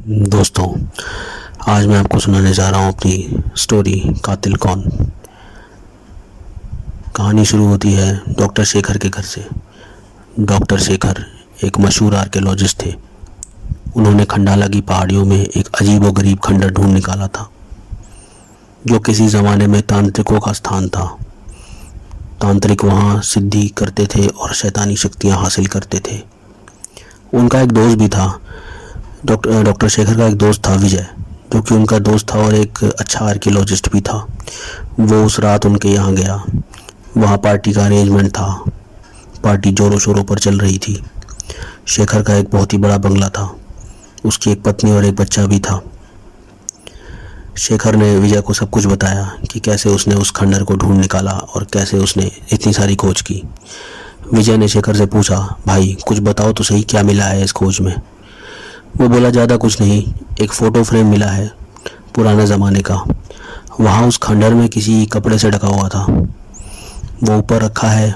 दोस्तों, आज मैं आपको सुनाने जा रहा हूँ अपनी स्टोरी कातिल कौन। कहानी शुरू होती है डॉक्टर शेखर के घर से। डॉक्टर शेखर एक मशहूर आर्कियोलॉजिस्ट थे। उन्होंने खंडाला की पहाड़ियों में एक अजीबोगरीब खंडर ढूंढ निकाला था जो किसी ज़माने में तांत्रिकों का स्थान था। तांत्रिक वहाँ सिद्धि करते थे और शैतानी शक्तियाँ हासिल करते थे। उनका एक दोस्त भी था। डॉक्टर शेखर का एक दोस्त था विजय, जो कि उनका दोस्त था और एक अच्छा आर्कियोलॉजिस्ट भी था। वो उस रात उनके यहाँ गया। वहाँ पार्टी का अरेंजमेंट था। पार्टी जोरों शोरों पर चल रही थी। शेखर का एक बहुत ही बड़ा बंगला था। उसकी एक पत्नी और एक बच्चा भी था। शेखर ने विजय को सब कुछ बताया कि कैसे उसने उस खंडर को ढूंढ निकाला और कैसे उसने इतनी सारी खोज की। विजय ने शेखर से पूछा, भाई कुछ बताओ तो सही, क्या मिला है इस खोज में। वो बोला, ज़्यादा कुछ नहीं, एक फ़ोटो फ्रेम मिला है पुराने ज़माने का। वहाँ उस खंडर में किसी कपड़े से ढका हुआ था। वो ऊपर रखा है,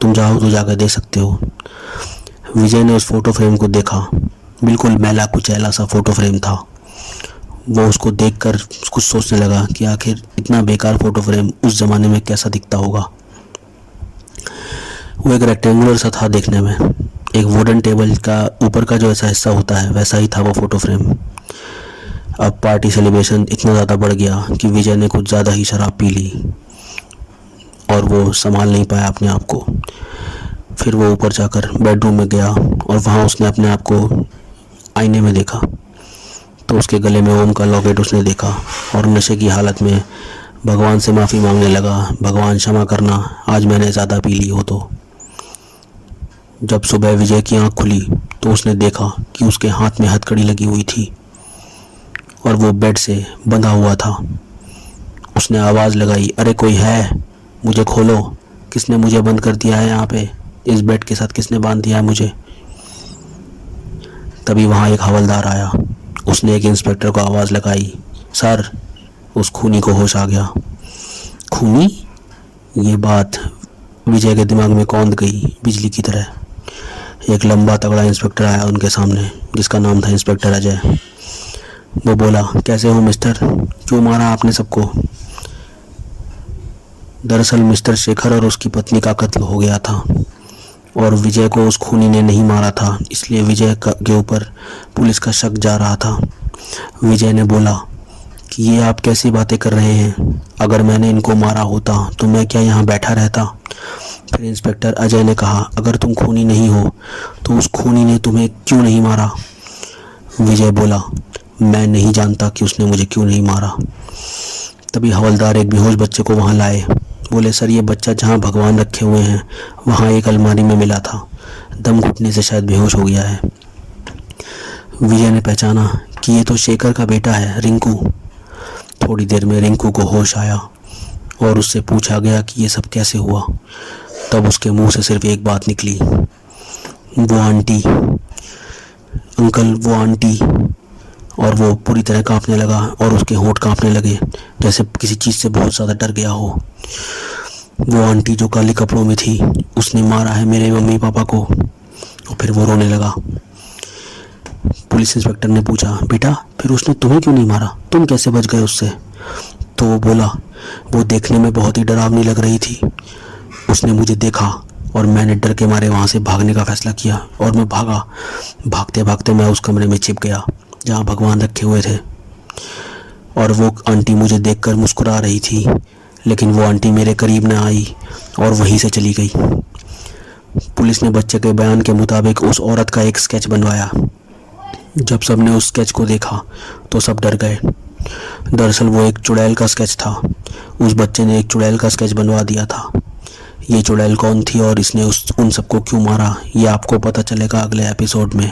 तुम चाहो तो जाकर दे सकते हो। विजय ने उस फ़ोटो फ्रेम को देखा। बिल्कुल मैला कुचैला सा फ़ोटो फ्रेम था। वो उसको देखकर कुछ सोचने लगा कि आखिर इतना बेकार फ़ोटो फ्रेम उस ज़माने में कैसा दिखता होगा। वो एक रेक्टेंगुलर सा था देखने में। एक वुडन टेबल का ऊपर का जो ऐसा हिस्सा होता है वैसा ही था वो फ़ोटो फ्रेम। अब पार्टी सेलिब्रेशन इतना ज़्यादा बढ़ गया कि विजय ने कुछ ज़्यादा ही शराब पी ली और वो संभाल नहीं पाया अपने आप को। फिर वो ऊपर जाकर बेडरूम में गया और वहाँ उसने अपने आप को आईने में देखा तो उसके गले में ओम का लॉकेट उसने देखा और नशे की हालत में भगवान से माफ़ी मांगने लगा, भगवान क्षमा करना, आज मैंने ज़्यादा पी ली हो तो। जब सुबह विजय की आंख खुली तो उसने देखा कि उसके हाथ में हथकड़ी लगी हुई थी और वो बेड से बंधा हुआ था। उसने आवाज़ लगाई, अरे कोई है, मुझे खोलो, किसने मुझे बंद कर दिया है यहाँ पे, इस बेड के साथ किसने बांध दिया है मुझे। तभी वहाँ एक हवलदार आया। उसने एक इंस्पेक्टर को आवाज़ लगाई, सर। उस खूनी को होश आ गया। खूनी? ये बात विजय के दिमाग में कौंध गई बिजली की तरह। एक लंबा तगड़ा इंस्पेक्टर आया उनके सामने, जिसका नाम था इंस्पेक्टर अजय। वो बोला, कैसे हो मिस्टर, क्यों मारा आपने सबको। दरअसल मिस्टर शेखर और उसकी पत्नी का कत्ल हो गया था और विजय को उस खूनी ने नहीं मारा था, इसलिए विजय के ऊपर पुलिस का शक जा रहा था। विजय ने बोला कि ये आप कैसी बातें कर रहे हैं, अगर मैंने इनको मारा होता तो मैं क्या यहाँ बैठा रहता। फिर इंस्पेक्टर अजय ने कहा, अगर तुम खूनी नहीं हो तो उस खूनी ने तुम्हें क्यों नहीं मारा। विजय बोला, मैं नहीं जानता कि उसने मुझे क्यों नहीं मारा। तभी हवलदार एक बेहोश बच्चे को वहाँ लाए। बोले, सर ये बच्चा जहाँ भगवान रखे हुए हैं वहाँ एक अलमारी में मिला था, दम घुटने से शायद बेहोश हो गया है। विजय ने पहचाना कि ये तो शेखर का बेटा है, रिंकू। थोड़ी देर में रिंकू को होश आया और उससे पूछा गया कि ये सब कैसे हुआ। तब उसके मुंह से सिर्फ एक बात निकली, वो आंटी, अंकल वो आंटी। और वो पूरी तरह कांपने लगा और उसके होंठ कांपने लगे जैसे किसी चीज़ से बहुत ज़्यादा डर गया हो। वो आंटी जो काले कपड़ों में थी, उसने मारा है मेरे मम्मी पापा को। और फिर वो रोने लगा। पुलिस इंस्पेक्टर ने पूछा, बेटा फिर उसने तुम्हें क्यों नहीं मारा, तुम कैसे बच गए उससे। तो वो बोला, वो देखने में बहुत ही डरावनी लग रही थी। उसने मुझे देखा और मैंने डर के मारे वहाँ से भागने का फैसला किया और मैं भागा। भागते भागते मैं उस कमरे में छिप गया जहाँ भगवान रखे हुए थे। और वो आंटी मुझे देखकर मुस्कुरा रही थी, लेकिन वो आंटी मेरे करीब न आई और वहीं से चली गई। पुलिस ने बच्चे के बयान के मुताबिक उस औरत का एक स्केच बनवाया। जब सबने उस स्केच को देखा तो सब डर गए। दरअसल वो एक चुड़ैल का स्केच था। उस बच्चे ने एक चुड़ैल का स्केच बनवा दिया था। ये चुड़ैल कौन थी और इसने उन सबको क्यों मारा, ये आपको पता चलेगा अगले एपिसोड में।